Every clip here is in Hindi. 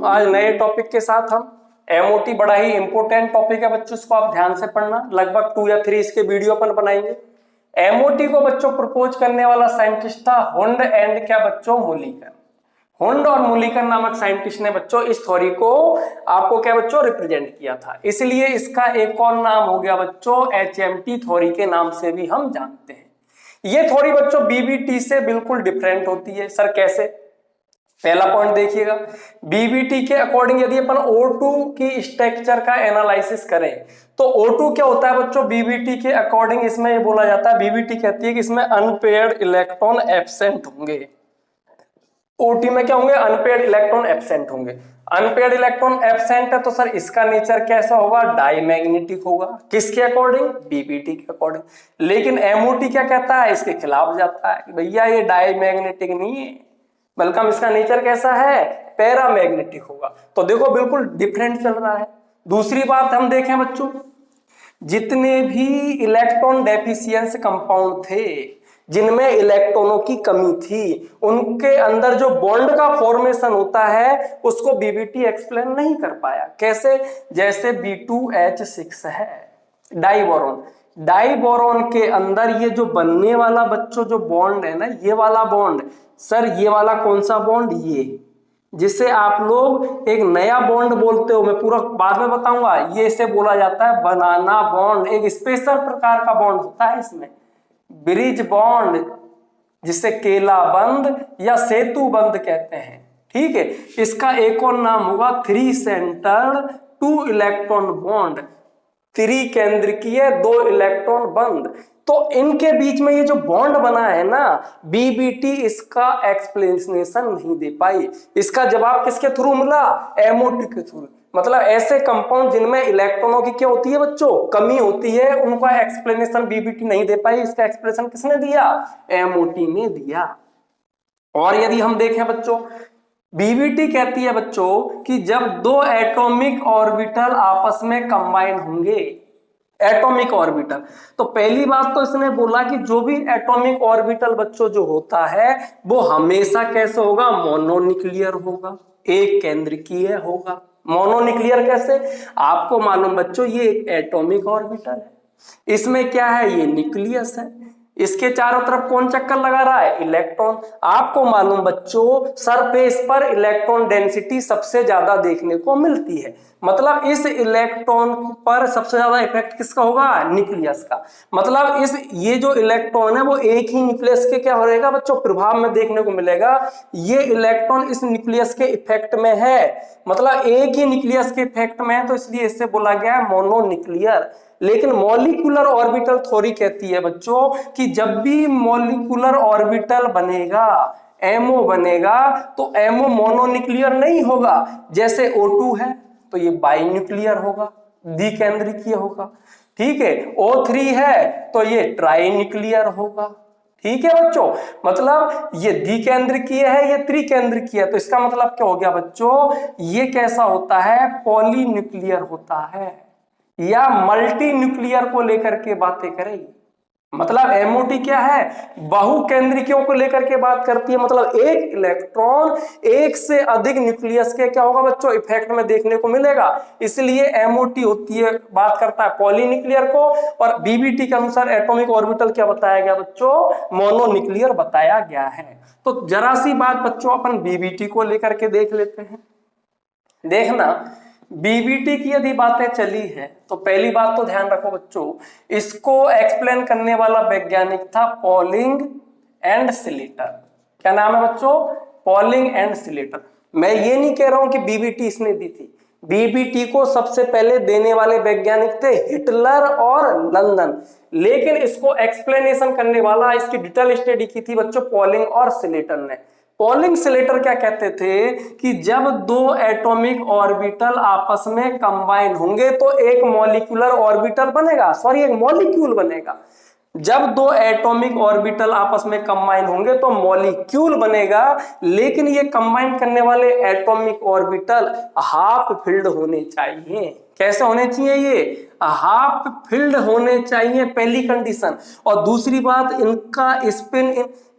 आज नए टॉपिक के साथ हम एमओटी, बड़ा ही इंपॉर्टेंट टॉपिक है बच्चों, इसको आप ध्यान से पढ़ना। लगभग 2 या 3 इसके वीडियो अपन बनाएंगे। एमओटी को बच्चों प्रपोज करने वाला साइंटिस्ट था हुंड एंड क्या बच्चों, मूलिकन। हुंड और मूलिकन नामक साइंटिस्ट ने बच्चों इस थ्योरी को आपको क्या बच्चों रिप्रेजेंट किया था, इसलिए इसका एक और नाम हो गया बच्चों एचएमटी थ्योरी के नाम से भी हम जानते हैं। ये थ्योरी बच्चों बीबीटी से बिल्कुल डिफरेंट होती है। सर कैसे? पहला पॉइंट देखिएगा, बीबीटी के अकॉर्डिंग यदि अपन O2 की स्ट्रक्चर का एनालिसिस करें तो O2 क्या होता है बच्चों, बीबीटी के अकॉर्डिंग इसमें ये बोला जाता है, बीबीटी कहती है कि इसमें अनपेयर्ड इलेक्ट्रॉन एब्सेंट होंगे। OT में क्या होंगे, अनपेयर्ड इलेक्ट्रॉन एब्सेंट होंगे। अनपेयर्ड इलेक्ट्रॉन एब्सेंट है तो सर इसका नेचर कैसा होगा, डाईमैग्नेटिक होगा। किसके अकॉर्डिंग, बीबीटी के अकॉर्डिंग। लेकिन एमओटी क्या कहता है, इसके खिलाफ जाता है कि भैया ये डाईमैग्नेटिक नहीं है, बल्कि इसका नेचर कैसा है, पैरामैग्नेटिक होगा। तो देखो बिल्कुल डिफरेंट चल रहा है। दूसरी बात हम देखें बच्चों, जितने भी इलेक्ट्रॉन डेफिशिएंसी कंपाउंड थे, जिनमें इलेक्ट्रॉनों की कमी थी, उनके अंदर जो बॉन्ड का फॉर्मेशन होता है उसको बीबीटी एक्सप्लेन नहीं कर पाया। कैसे? जैसे B2H6 है डाइबोरॉन, डाइबोरॉन के अंदर ये जो बनने वाला बच्चों जो बॉन्ड है ना, ये वाला बॉन्ड, सर ये वाला कौन सा बॉन्ड, ये जिसे आप लोग एक नया बॉन्ड बोलते हो, मैं पूरा बाद में बताऊंगा, ये इसे बोला जाता है बनाना बॉन्ड। एक स्पेशल प्रकार का बॉन्ड होता है इसमें, ब्रिज बॉन्ड, जिसे केला बंद या सेतु बंद कहते हैं। ठीक है, इसका एक और नाम होगा 3 सेंटर्ड 2 इलेक्ट्रॉन बॉन्ड, 3 केंद्रकीय 2 इलेक्ट्रॉन बंद। तो इनके बीच में ये जो बॉन्ड बना है ना, बीबीटी इसका एक्सप्लेनेशन नहीं दे पाई। इसका जवाब किसके थ्रू मिला, एमओटी के थ्रू। मतलब ऐसे कंपाउंड जिनमें इलेक्ट्रॉनों की क्या होती है बच्चों, कमी होती है, उनका एक्सप्लेनेशन बीबीटी नहीं दे पाई। इसका एक्सप्लेनेशन किसने दिया, एमओटी ने दिया। और यदि हम देखें बच्चों, बीबीटी कहती है बच्चों कि जब 2 एटॉमिक ऑर्बिटल आपस में कंबाइन होंगे, एटॉमिक ऑर्बिटल, तो पहली बात तो इसने बोला कि जो भी एटॉमिक ऑर्बिटल बच्चों जो होता है वो हमेशा कैसे होगा, मोनोन्यूक्लियर होगा, एक केंद्रकीय होगा। मोनोन्यूक्लियर कैसे, आपको मालूम बच्चों ये एक एटॉमिक ऑर्बिटल है, इसमें क्या है, ये न्यूक्लियस है, इसके चारों तरफ कौन चक्कर लगा रहा है, इलेक्ट्रॉन। आपको मालूम बच्चों सरफेस पर इलेक्ट्रॉन डेंसिटी सबसे ज्यादा देखने को मिलती है, मतलब इस इलेक्ट्रॉन पर सबसे ज्यादा इफेक्ट किसका होगा, न्यूक्लियस का। मतलब इस ये जो इलेक्ट्रॉन है वो एक ही न्यूक्लियस के क्या हो रहेगा बच्चों, प्रभाव में देखने को मिलेगा। ये इलेक्ट्रॉन इस न्यूक्लियस के इफेक्ट में है, मतलब एक ही न्यूक्लियस के इफेक्ट में है, तो इसलिए इससे बोला गया है मोनोन्यूक्लियर। लेकिन मॉलिक्यूलर ऑर्बिटल थ्योरी कहती है बच्चों कि जब भी मॉलिक्यूलर ऑर्बिटल बनेगा, एमओ बनेगा, तो एमओ मोनोन्यूक्लियर नहीं होगा। जैसे O2 है तो ये बाइन्यूक्लियर होगा, द्विकेंद्रकीय होगा। ठीक है, O3 है तो ये ट्राइन्यूक्लियर होगा। ठीक है बच्चों, मतलब ये द्विकेंद्रकीय है, ये त्रिकेंद्रकीय है, तो इसका मतलब क्या हो गया बच्चों, ये कैसा होता है, पॉलीन्यूक्लियर होता है या मल्टी न्यूक्लियर को लेकर के बातें करेगी। मतलब एमओटी क्या है, बहुकेंद्रिकियों को लेकर के बात करती है, मतलब एक इलेक्ट्रॉन एक से अधिक न्यूक्लियस के क्या होगा बच्चों, इफेक्ट में देखने को मिलेगा। इसलिए एमओटी होती है, बात करता है पॉलीन्यूक्लियर को, और बीबीटी के अनुसार एटॉमिक ऑर्बिटल क्या बताया गया बच्चों, मोनोन्यूक्लियर बताया गया है। तो जरा सी बात बच्चों अपन बीबीटी को लेकर के देख लेते हैं। देखना, बीबीटी की यदि बातें चली है तो पहली बात तो ध्यान रखो बच्चों, इसको एक्सप्लेन करने वाला वैज्ञानिक था पॉलिंग एंड स्लेटर। क्या नाम है बच्चों, पॉलिंग एंड स्लेटर। मैं ये नहीं कह रहा हूं कि बीबीटी इसने दी थी, बीबीटी को सबसे पहले देने वाले वैज्ञानिक थे हिटलर और लंदन, लेकिन इसको एक्सप्लेनेशन करने वाला, इसकी डिटेल स्टडी की थी बच्चों पॉलिंग और स्लेटर ने। पॉलिंग स्लेटर क्या कहते थे कि जब 2 एटॉमिक ऑर्बिटल आपस में कंबाइन होंगे तो एक मॉलिक्यूलर ऑर्बिटल बनेगा, सॉरी एक मॉलिक्यूल बनेगा। जब 2 एटॉमिक ऑर्बिटल आपस में कंबाइन होंगे तो मॉलिक्यूल बनेगा, लेकिन ये कंबाइन करने वाले एटॉमिक ऑर्बिटल हाफ फिल्ड होने चाहिए। कैसे होने चाहिए, ये हाफ फिल्ड होने चाहिए, पहली कंडीशन। और दूसरी बात, इनका स्पिन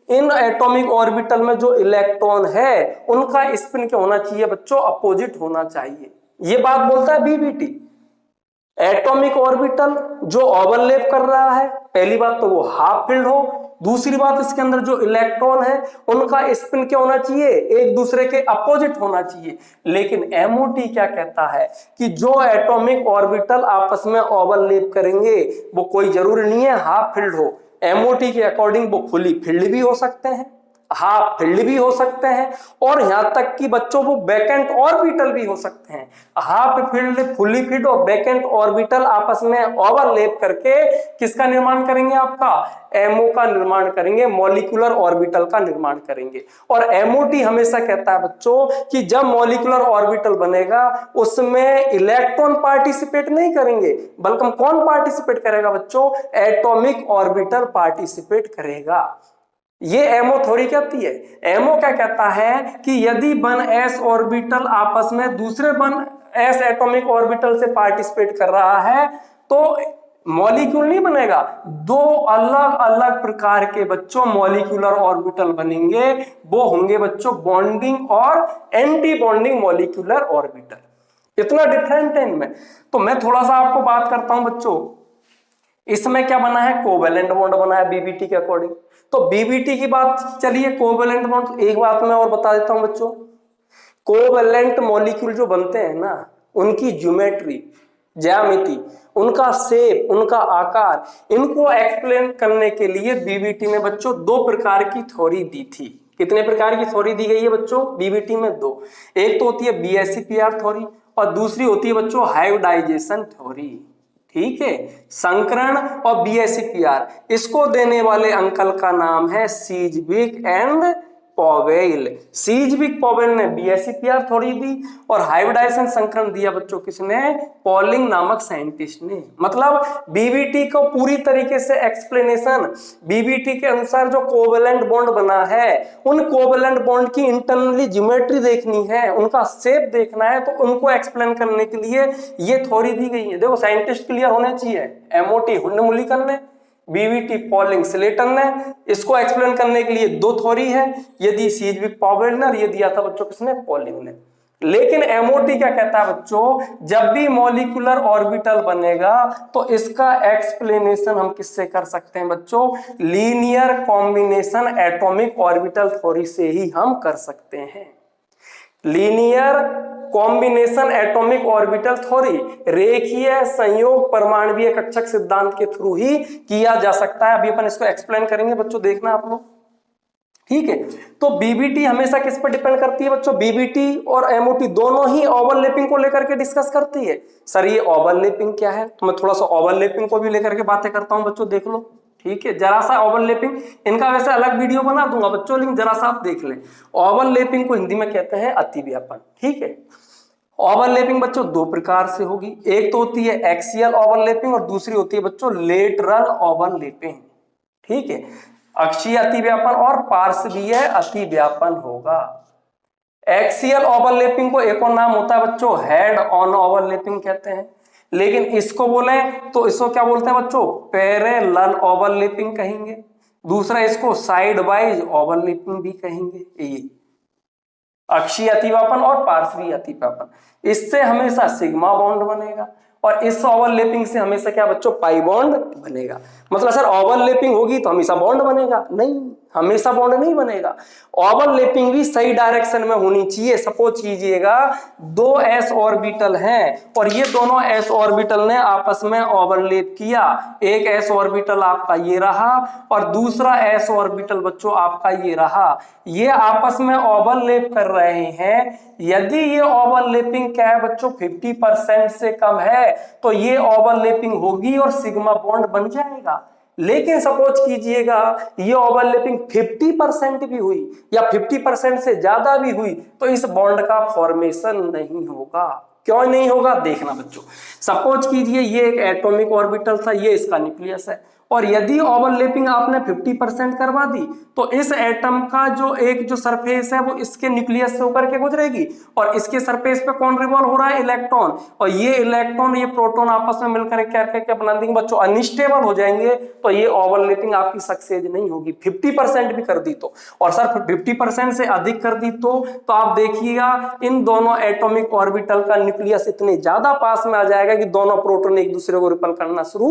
इन एटॉमिक ऑर्बिटल में जो इलेक्ट्रॉन है उनका स्पिन क्या होना चाहिए बच्चों, अपोजिट होना चाहिए। ये बात बोलता है बीबीटी। एटॉमिक ऑर्बिटल जो ओवरलैप कर रहा है, पहली बात तो वो हाफ फिल्ड हो, दूसरी बात इसके अंदर जो इलेक्ट्रॉन है उनका स्पिन क्या होना चाहिए, एक दूसरे के अपोजिट होना चाहिए। लेकिन एमओटी क्या कहता है कि जो एटॉमिक ऑर्बिटल आपस में ओवरलैप करेंगे वो कोई जरूरी नहीं है हाफ फिल्ड हो। एमओटी के अकॉर्डिंग वो फुली फिल्ड भी हो सकते हैं, हाफ फील्ड भी हो सकते हैं, और यहां तक कि बच्चों वो बैकेंट ऑर्बिटल भी हो सकते हैं। हाफ फील्ड, फुली फील्ड और बैकेंट ऑर्बिटल आपस में ओवरलैप करके किसका निर्माण करेंगे, आपका एमओ का निर्माण करेंगे, मॉलिक्यूलर ऑर्बिटल का निर्माण करेंगे। और एमओटी हमेशा कहता है बच्चों कि जब मॉलिक्यूलर ऑर्बिटल बनेगा उसमें इलेक्ट्रॉन पार्टिसिपेट नहीं करेंगे, बल्कि कौन पार्टिसिपेट करेगा बच्चों, एटॉमिक ऑर्बिटल पार्टिसिपेट करेगा। ये एमओ थ्योरी कहती है। एमओ क्या कहता है कि यदि वन एस ऑर्बिटल आपस में दूसरे वन एस एटॉमिक ऑर्बिटल से पार्टिसिपेट कर रहा है तो मॉलिक्यूल नहीं बनेगा, दो अलग अलग प्रकार के बच्चों मॉलिक्यूलर ऑर्बिटल बनेंगे, वो होंगे बच्चों बॉन्डिंग और एंटी बॉन्डिंग मॉलिक्यूलर ऑर्बिटल। इतना डिफरेंट है इनमें। तो मैं थोड़ा सा आपको बात करता हूं बच्चों, इसमें क्या बना है, कोवेलेंट बॉन्ड बना है बीबीटी के अकॉर्डिंग। तो बीबीटी की बात चलिए, कोवेलेंट बॉन्ड, एक बात मैं और बता देता हूं बच्चों, कोवेलेंट मॉलिक्यूल जो बनते हैं ना उनकी ज्योमेट्री, ज्यामिति, उनका शेप, उनका आकार, इनको एक्सप्लेन करने के लिए बीबीटी ने बच्चों दो प्रकार की थ्योरी दी थी। कितने प्रकार की थ्योरी दी गई है बच्चों बीबीटी में, दो। एक तो होती है बीएससीपीआर थ्योरी और दूसरी होती है बच्चों हाइब्रिडाइजेशन थ्योरी। ठीक है, संकरण और बीएससीपीआर, इसको देने वाले अंकल का नाम है सीजविक एंड पॉवेल। सीजविक पॉवेल ने बीएससीपीआर थ्योरी दी और हाइब्रिडाइजेशन संकरण दिया बच्चों किसने, पॉलिंग नामक साइंटिस्ट ने। मतलब बीबीटी को पूरी तरीके से एक्सप्लेनेशन, बीबीटी के अनुसार जो कोवेलेंट बॉन्ड बना है उन कोवेलेंट बॉन्ड की इंटरनली ज्योमेट्री देखनी है, उनका शेप देखना है, तो उनको एक्सप्लेन करने के लिए ये थ्योरी दी गई है। देखो साइंटिस्ट क्लियर होने चाहिए, एमओटी हुंडमुलिकन ने, बीबीटी पॉलिंग स्लेटन ने। इसको एक्सप्लेन करने के लिए दो थ्योरी है, यदि सीजविक पॉवेल ने, ये दिया था बच्चों किसने, पॉलिंग ने। लेकिन एमओटी क्या कहता है बच्चों, जब भी मॉलिक्यूलर ऑर्बिटल बनेगा तो इसका एक्सप्लेनेशन हम किससे कर सकते हैं बच्चों, linear combination atomic orbital theory से ही हम कर सकते हैं। Linear combination atomic orbital theory, रेखीय संयोग परमाणुीय कक्षक सिद्धांत के थ्रू ही किया जा सकता है। अभी अपन इसको एक्सप्लेन करेंगे बच्चों, देखना आप लोग। ठीक है, तो बीबीटी हमेशा किस पर डिपेंड करती है बच्चों, बीबीटी और एमओटी दोनों ही ओवरलैपिंग को लेकर के डिस्कस करती है। सर ये ओवरलैपिंग क्या है, तो मैं थोड़ा सा ओवरलैपिंग को भी लेकर के बातें करता हूं बच्चों, देख लो। ठीक है, जरा सा ओवरलैपिंग, इनका वैसे अलग वीडियो बना दूंगा बच्चों, लेकिन जरा सा आप देख लें। ओवरलैपिंग को हिंदी में कहते हैं अतिव्यापन। ठीक है, ओवरलैपिंग बच्चों दो प्रकार से होगी, एक तो होती है एक्सियल ओवरलैपिंग और दूसरी होती है बच्चों लेटरल ओवरलैपिंग। ठीक है, अक्षीय अतिव्यापन और पार्श्वीय अतिव्यापन होगा। एक्सियल ओवरलैपिंग को एक और नाम होता है बच्चों हेड ऑन ओवरलैपिंग कहते हैं, लेकिन इसको बोले तो इसको क्या बोलते हैं बच्चों, पैरेलल ओवरलैपिंग कहेंगे। दूसरा इसको साइड वाइज ओवरलैपिंग भी कहेंगे। ये अक्षीय अतिव्यापन और पार्श्वीय अतिव्यापन, इससे हमेशा सिग्मा बॉन्ड बनेगा और इस ओवरलैपिंग से हमेशा क्या बच्चों, पाई बॉन्ड बनेगा। मतलब सर ओवरलैपिंग होगी तो हमेशा बॉन्ड बनेगा, नहीं, हमेशा बॉन्ड नहीं बनेगा। ओवरलैपिंग भी सही डायरेक्शन में होनी चाहिए। सपोज कीजिएगा दो एस ऑर्बिटल हैं और ये दोनों एस ऑर्बिटल ने आपस में ओवरलैप किया, एक एस ऑर्बिटल आपका ये रहा और दूसरा एस ऑर्बिटल बच्चों आपका ये रहा, ये आपस में ओवरलैप कर रहे हैं। यदि ये ओवरलैपिंग क्या है बच्चों 50% से कम है तो ये ओवरलैपिंग होगी और सिग्मा बॉन्ड बन जाएगा। लेकिन सपोज कीजिएगा ये ओवरलैपिंग 50% भी हुई या 50% से ज्यादा भी हुई तो इस बॉन्ड का फॉर्मेशन नहीं होगा। क्यों नहीं होगा देखना बच्चों। सपोज कीजिए ये एक एटॉमिक ऑर्बिटल था, ये इसका न्यूक्लियस है और यदि ओवरलैपिंग आपने 50% करवा दी तो इस एटम का जो सरफेस है वो इसके न्यूक्लियस से होकर के गुजरेगी और इसके सरफेस पे कौन रिवॉल्व हो रहा है, इलेक्ट्रॉन, और ये इलेक्ट्रॉन ये प्रोटॉन आपस में मिलकर क्या बना देंगे बच्चों, अनस्टेबल हो जाएंगे। तो ये ओवरलैपिंग आपकी सक्सेस नहीं होगी। 50% भी कर दी तो, और सर 50% से अधिक कर दी तो आप देखिएगा इन दोनों एटॉमिक ऑर्बिटल का न्यूक्लियस इतने ज्यादा पास में आ जाएगा कि दोनों प्रोटॉन एक दूसरे को रिपल करना शुरू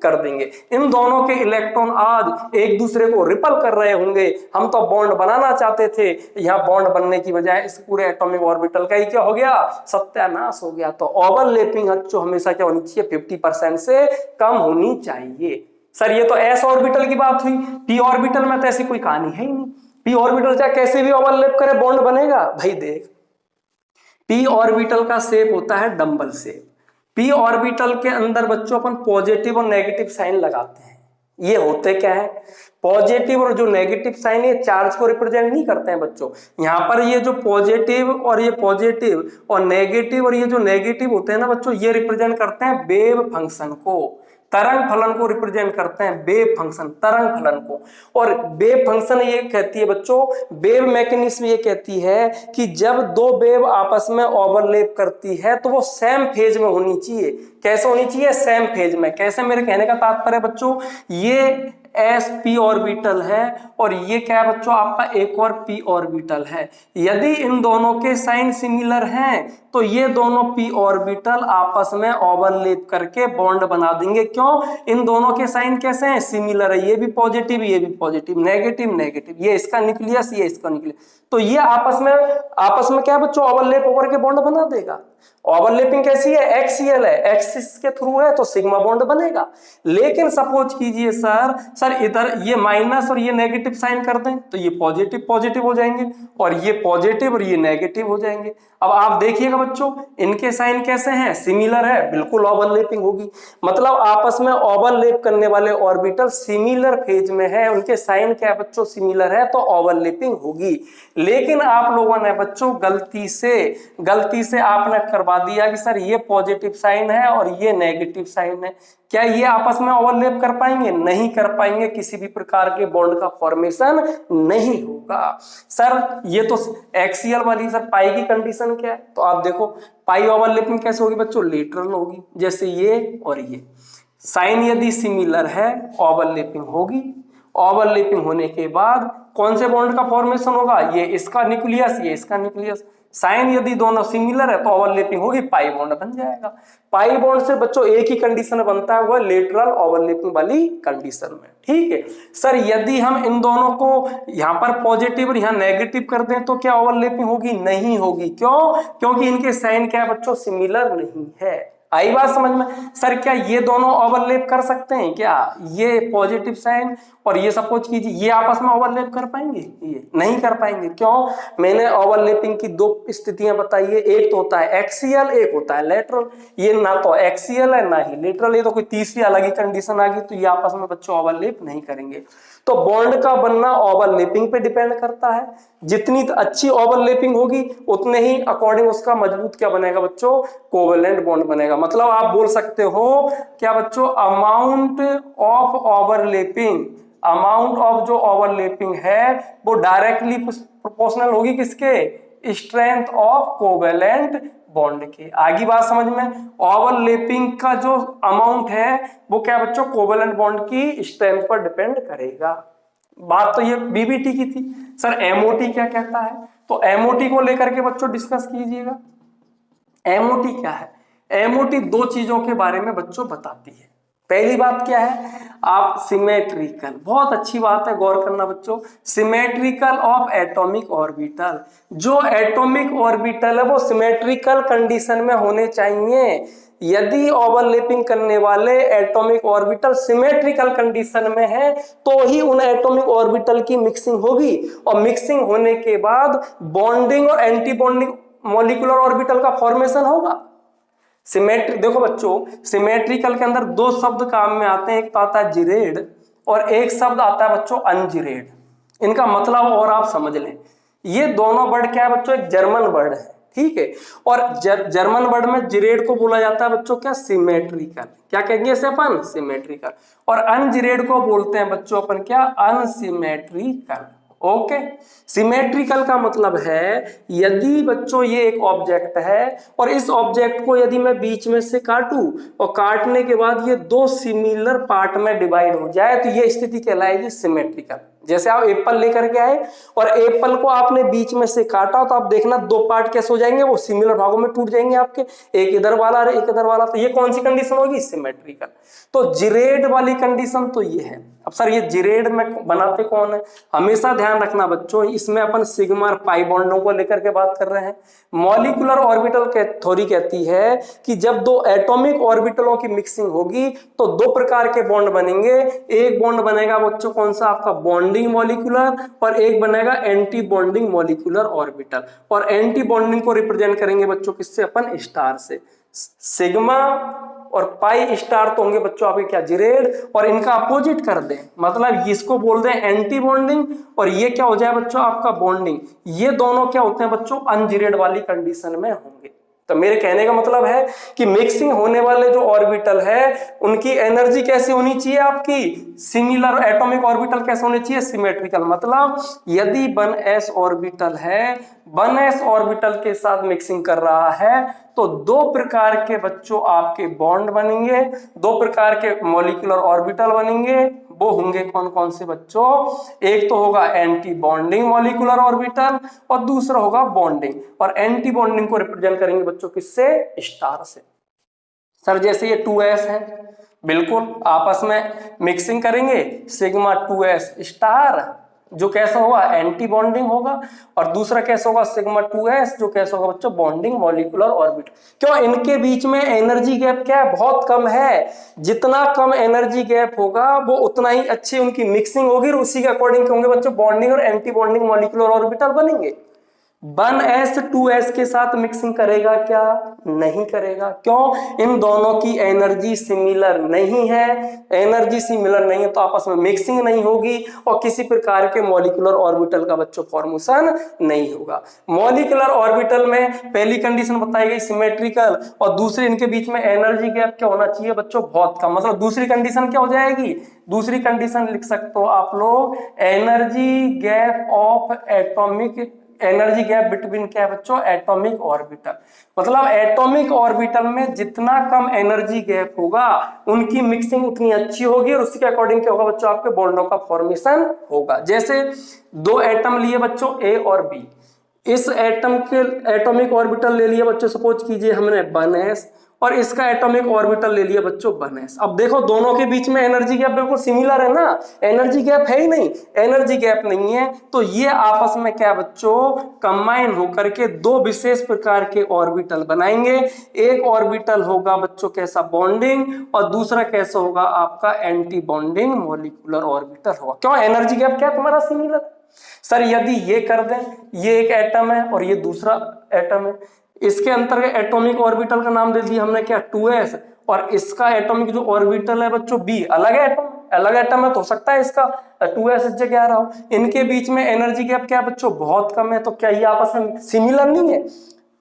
कर देंगे। इन दोनों के इलेक्ट्रॉन आज एक दूसरे को रिपल कर रहे होंगे। हम तो बॉन्ड बनाना चाहते थे, यहां बॉन्ड बनने की बजाय इस पूरे एटॉमिक ऑर्बिटल का ही क्या हो गया, सत्यानाश हो गया। तो ओवरलैपिंग जो हमेशा क्या होनी चाहिए, 50% से कम होनी चाहिए। सर ये तो एस ऑर्बिटल की बात हुई, पी ऑर्बिटल में तो ऐसी कोई कहानी है ही नहीं। पी ऑर्बिटल चाहे कैसे भी ओवरलैप करे बॉन्ड बनेगा। भाई देख, पी ऑर्बिटल का शेप होता है डंबल शेप। पी ऑर्बिटल के अंदर बच्चों अपन पॉजिटिव और नेगेटिव साइन लगाते हैं। ये होते क्या है, पॉजिटिव और जो नेगेटिव साइन है चार्ज को रिप्रेजेंट नहीं करते हैं बच्चों। यहाँ पर ये जो पॉजिटिव और ये पॉजिटिव और नेगेटिव और ये जो नेगेटिव होते हैं ना बच्चों, ये रिप्रेजेंट करते हैं वेव फंक्शन को, तरंग फलन को रिप्रेजेंट करते हैं, वेव फंक्शन, तरंग फलन को। और वेव फंक्शन ये कहती है बच्चों, वेव मैकेनिज्म ये कहती है कि जब दो वेव आपस में ओवरलैप करती है तो वो सेम फेज में होनी चाहिए। कैसे होनी चाहिए, सेम फेज में। कैसे, मेरे कहने का तात्पर्य बच्चों, ये एस पी ऑर्बिटल है और ये क्या है बच्चों, आपका एक और पी ऑर्बिटल है। यदि इन दोनों के साइन सिमिलर हैं तो ये दोनों पी ऑर्बिटल आपस में ओवरलैप करके बॉन्ड बना देंगे। क्यों, इन दोनों के साइन कैसे हैं, सिमिलर है। ये भी पॉजिटिव, ये भी पॉजिटिव, नेगेटिव नेगेटिव, ये इसका न्यूक्लियस, ये इसका न्यूक्लियस। तो ये आपस में क्या बच्चों, ओवरलैप होकर के बॉन्ड बना देगा। ओवरलैपिंग कैसी है, एक्सियल है, एक्सिस के थ्रू है तो सिग्मा बॉन्ड बनेगा। लेकिन सपोज कीजिए सर इधर ये माइनस और ये नेगेटिव साइन कर दें तो ये पॉजिटिव पॉजिटिव हो जाएंगे और ये पॉजिटिव और ये नेगेटिव हो जाएंगे। अब आप देखिएगा बच्चों, इनके साइन कैसे हैं, सिमिलर है, बिल्कुल ओवरलैपिंग होगी। मतलब आपस में ओवरलैप करने वाले ऑर्बिटल सिमिलर फेज में है, उनके साइन क्या है बच्चों, सिमिलर है, तो ओवरलैपिंग होगी। लेकिन आप लोगों ने बच्चों गलती से आपने करवा दिया कि सर ये पॉजिटिव साइन है और ये नेगेटिव साइन है। क्या ये आपस में ओवरलैप कर पाएंगे, नहीं कर पाएंगे। किसी भी प्रकार के बॉन्ड का फॉर्मेशन नहीं होगा। सर ये तो एक्सियल वाली, सर पाई की कंडीशन क्या है, तो आप देखो पाई ओवरलैपिंग कैसे होगी बच्चों, लेटरल होगी, जैसे ये और ये। साइन यदि सिमिलर है ओवरलैपिंग होगी। ओवरलैपिंग होने के बाद कौन से बॉन्ड का फॉर्मेशन होगा, ये इसका न्यूक्लियस, ये इसका न्यूक्लियस। साइन यदि दोनों सिमिलर है तो ओवरलैपिंग होगी, पाई बॉन्ड बन जाएगा। पाई बॉन्ड से बच्चों एक ही कंडीशन बनता है, वो लेटरल ओवरलैपिंग वाली कंडीशन में। ठीक है सर, यदि हम इन दोनों को यहाँ पर पॉजिटिव और यहाँ नेगेटिव कर दें तो क्या ओवरलैपिंग होगी, नहीं होगी। क्यों, क्योंकि इनके साइन क्या है बच्चों, सिमिलर नहीं है। आई बात समझ में। सर क्या ये दोनों ओवरलैप कर सकते हैं क्या, ये पॉजिटिव साइन और ये सपोज कीजिए ये आपस में ओवरलैप कर पाएंगे, ये नहीं कर पाएंगे। क्यों, मैंने ओवरलैपिंग की दो स्थितियां बताई है, एक तो होता है एक्सियल, एक होता है लेटरल। ये ना तो एक्सियल है ना ही लेटरल, ये तो कोई तीसरी अलग ही कंडीशन आ गई, तो ये आपस में बच्चों ओवरलैप नहीं करेंगे। तो बॉन्ड का बनना ओवरलैपिंग पे डिपेंड करता है। जितनी अच्छी ओवरलैपिंग होगी उतने ही अकॉर्डिंग उसका मजबूत क्या बनेगा बच्चों, कोवेलेंट बॉन्ड बनेगा। मतलब आप बोल सकते हो क्या बच्चों, amount of overlapping, amount of जो ओवरलैपिंग है वो डायरेक्टली प्रोपोर्शनल होगी किसके, स्ट्रेंथ ऑफ कोवेलेंट बॉन्ड के। आगे बात समझ में, ओवरलैपिंग का जो अमाउंट है वो क्या बच्चों, कोवेलेंट बॉन्ड की स्ट्रेंथ पर डिपेंड करेगा। बात तो ये बीबीटी की थी। सर एमओटी क्या कहता है, तो एमओटी को लेकर के बच्चों डिस्कस कीजिएगा। एमओटी क्या है, एमओटी दो चीजों के बारे में बच्चों बताती है। पहली बात क्या है, आप सिमेट्रिकल, बहुत अच्छी बात है, गौर करना बच्चों, सिमेट्रिकल ऑफ एटॉमिक ऑर्बिटल। जो एटॉमिक ऑर्बिटल है वो सिमेट्रिकल कंडीशन में होने चाहिए। यदि ओवरलैपिंग करने वाले एटॉमिक ऑर्बिटल सिमेट्रिकल कंडीशन में है तो ही उन एटॉमिक ऑर्बिटल की मिक्सिंग होगी, और मिक्सिंग होने के बाद बॉन्डिंग और एंटी बॉन्डिंग मॉलिक्यूलर ऑर्बिटल का फॉर्मेशन होगा। सिमेट्रिक देखो बच्चों, सिमेट्रिकल के अंदर दो शब्द काम में आते हैं, एक तो आता है जिरेड और एक शब्द आता है बच्चों अनजिरेड। इनका मतलब और आप समझ लें, ये दोनों वर्ड क्या है बच्चों, एक जर्मन वर्ड है, ठीक है। और जर्मन वर्ड में जिरेड को बोला जाता है बच्चों क्या, सिमेट्रिकल। क्या कहेंगे इसे अपन, सिमेट्रिकल। और अनजिरेड को बोलते हैं बच्चों अपन क्या, अनसिमेट्रिकल। ओके, सिमेट्रिकल का मतलब है यदि बच्चों ये एक ऑब्जेक्ट है और इस ऑब्जेक्ट को यदि मैं बीच में से काटूं और काटने के बाद ये दो सिमिलर पार्ट में डिवाइड हो जाए तो ये स्थिति कहलाएगी सिमेट्रिकल। जैसे आप एप्पल लेकर के आए और एप्पल को आपने बीच में से काटा तो आप देखना दो पार्ट कैसे हो जाएंगे, वो सिमिलर भागों में टूट जाएंगे आपके, एक इधर वाला और एक इधर वाला। तो ये कौन सी कंडीशन होगी, सिमेट्रिकल। तो जिरेड वाली कंडीशन तो ये है। अब सर ये जिरेड में बनाते कौन है, हमेशा ध्यान रखना बच्चों, इसमें अपन सिग्मा और पाई बॉन्डों को लेकर के बात कर रहे हैं। मॉलिक्यूलर ऑर्बिटल थ्योरी कहती है कि जब दो एटॉमिक ऑर्बिटलों की मिक्सिंग होगी तो दो प्रकार के बॉन्ड बनेंगे। एक बॉन्ड बनेगा बच्चों कौन सा, आपका बॉन्डिंग मॉलिक्यूलर, और एक बनेगा एंटी बॉन्डिंग मॉलिक्यूलर ऑर्बिटल। और एंटी बॉन्डिंग को रिप्रेजेंट करेंगे बच्चों किससे, अपन स्टार से। सिग्मा और पाई स्टार तो होंगे बच्चों आपके क्या, जिरेड, और इनका अपोजिट कर दें मतलब इसको बोल दें एंटी बॉन्डिंग और ये क्या हो जाए बच्चों आपका बॉन्डिंग। ये दोनों क्या होते हैं बच्चों, अनजिरेड वाली कंडीशन में होंगे। तो मेरे कहने का मतलब है कि मिक्सिंग होने वाले जो ऑर्बिटल है उनकी एनर्जी कैसी होनी चाहिए आपकी, सिमिलर। एटॉमिक ऑर्बिटल कैसे होने चाहिए, सिमेट्रिकल। मतलब यदि 1s ऑर्बिटल है, 1s ऑर्बिटल के साथ मिक्सिंग कर रहा है तो दो प्रकार के बच्चों आपके बॉन्ड बनेंगे, दो प्रकार के मॉलिक्यूलर ऑर्बिटल बनेंगे। वो होंगे कौन कौन से बच्चों, एक तो होगा एंटी बॉन्डिंग मॉलिक्यूलर ऑर्बिटल और दूसरा होगा बॉन्डिंग। और एंटी बॉन्डिंग को रिप्रेजेंट करेंगे बच्चों किससे, स्टार से। सर जैसे ये 2s है, बिल्कुल आपस में मिक्सिंग करेंगे, सिग्मा 2s स्टार जो कैसा होगा, एंटी बॉन्डिंग होगा, और दूसरा कैसा होगा, सिग्मा 2s जो कैसा होगा बच्चों, बॉन्डिंग मॉलिक्यूलर ऑर्बिटल। क्यों, इनके बीच में एनर्जी गैप क्या है, बहुत कम है। जितना कम एनर्जी गैप होगा वो उतना ही अच्छी उनकी मिक्सिंग होगी और उसी के अकॉर्डिंग होंगे बच्चों बॉन्डिंग और एंटी बॉन्डिंग मॉलिक्यूलर ऑर्बिटल बनेंगे। 1s 2s के साथ मिक्सिंग करेगा क्या, नहीं करेगा। क्यों, इन दोनों की एनर्जी सिमिलर नहीं है। एनर्जी सिमिलर नहीं है तो आपस में मिक्सिंग नहीं होगी और किसी प्रकार के मॉलिक्यूलर ऑर्बिटल का बच्चों फॉर्मेशन नहीं होगा। मॉलिक्यूलर ऑर्बिटल में पहली कंडीशन बताई गई सिमेट्रिकल, और दूसरी इनके बीच में एनर्जी गैप क्या होना चाहिए बच्चों, बहुत कम। मतलब दूसरी कंडीशन क्या हो जाएगी, दूसरी कंडीशन लिख सकते हो आप लोग, energy gap of atomic, energy gap between क्या है बच्चों, एटॉमिक ऑर्बिटल। मतलब एटॉमिक ऑर्बिटल में जितना कम एनर्जी गैप होगा उनकी मिक्सिंग उतनी अच्छी होगी और उसी के अकॉर्डिंग क्या होगा बच्चों, आपके बॉन्डों का फॉर्मेशन होगा। जैसे दो एटम लिए बच्चों ए और बी, इस एटम के एटॉमिक ऑर्बिटल ले लिया बच्चों, सपोज कीजिए हमने 1s, और इसका एटॉमिक ऑर्बिटल ले लिया बच्चों 1s। अब देखो दोनों के बीच में एनर्जी गैप बिल्कुल सिमिलर है ना, एनर्जी गैप है ही नहीं, एनर्जी गैप नहीं है तो ये आपस में क्या बच्चों, कंबाइन होकर के दो विशेष प्रकार के ऑर्बिटल बनाएंगे। एक ऑर्बिटल होगा बच्चों कैसा, बॉन्डिंग, और दूसरा कैसा होगा आपका एंटी बॉन्डिंग मॉलिक्यूलर ऑर्बिटल होगा। क्यों, एनर्जी गैप क्या तुम्हारा सिमिलर। सर यदि ये कर दें, ये एक एटम है और ये दूसरा एटम है, इसके अंतर्गत एटॉमिक ऑर्बिटल का नाम दे दिया हमने क्या, 2s, और इसका एटॉमिक जो ऑर्बिटल है बच्चों b, अलग है एटम, अलग एटम है तो हो सकता है इसका 2s इस जगह आ रहा हो। इनके बीच में एनर्जी गैप क्या बच्चों, बहुत कम है। तो क्या ये आपस में सिमिलर नहीं है,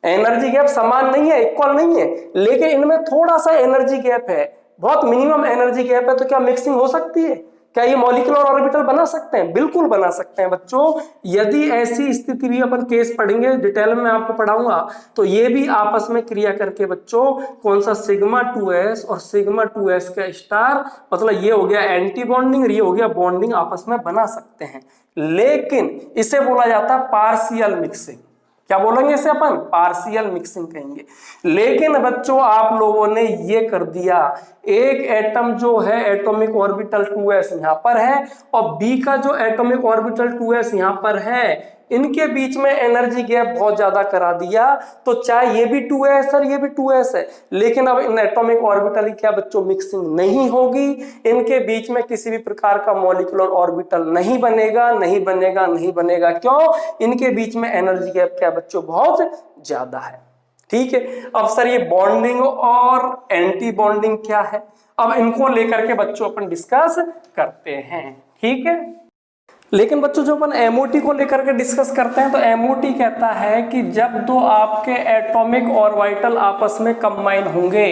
एनर्जी गैप समान नहीं है, इक्वल नहीं है, लेकिन इनमें थोड़ा सा एनर्जी गैप है, बहुत मिनिमम एनर्जी गैप है। तो क्या मिक्सिंग हो सकती है, क्या ये मॉलिक्यूलर ऑर्बिटल बना सकते हैं, बिल्कुल बना सकते हैं बच्चों। यदि ऐसी स्थिति भी अपन केस पढ़ेंगे, डिटेल में आपको पढ़ाऊंगा, तो ये भी आपस में क्रिया करके बच्चों कौन सा, सिग्मा 2s और सिग्मा 2s का स्टार, मतलब ये हो गया एंटी बॉन्डिंग और ये हो गया बॉन्डिंग, आपस में बना सकते हैं। लेकिन इसे बोला जाता है पार्शियल मिक्सिंग। क्या बोलेंगे इसे अपन, पार्शियल मिक्सिंग कहेंगे। लेकिन बच्चों आप लोगों ने ये कर दिया, एक एटम जो है एटॉमिक ऑर्बिटल 2s यहां पर है और बी का जो एटॉमिक ऑर्बिटल 2s यहां पर है, इनके बीच में एनर्जी गैप बहुत ज्यादा करा दिया। तो चाहे ये भी 2s और ये भी 2s है, लेकिन अब इन एटॉमिक ऑर्बिटल की क्या बच्चों मिक्सिंग नहीं होगी, इनके बीच में किसी भी प्रकार का मॉलिक्यूलर ऑर्बिटल नहीं बनेगा, नहीं बनेगा, नहीं बनेगा। क्यों, इनके बीच में एनर्जी गैप क्या बच्चों, बहुत ज्यादा है। ठीक है, अब सर ये बॉन्डिंग और एंटी बॉन्डिंग क्या है, अब इनको लेकर के बच्चों अपन डिस्कस करते हैं। ठीक है, लेकिन बच्चों जो अपन एमओटी को लेकर के डिस्कस करते हैं तो एमओटी कहता है कि जब दो आपके एटॉमिक ऑर्बिटल आपस में कंबाइन होंगे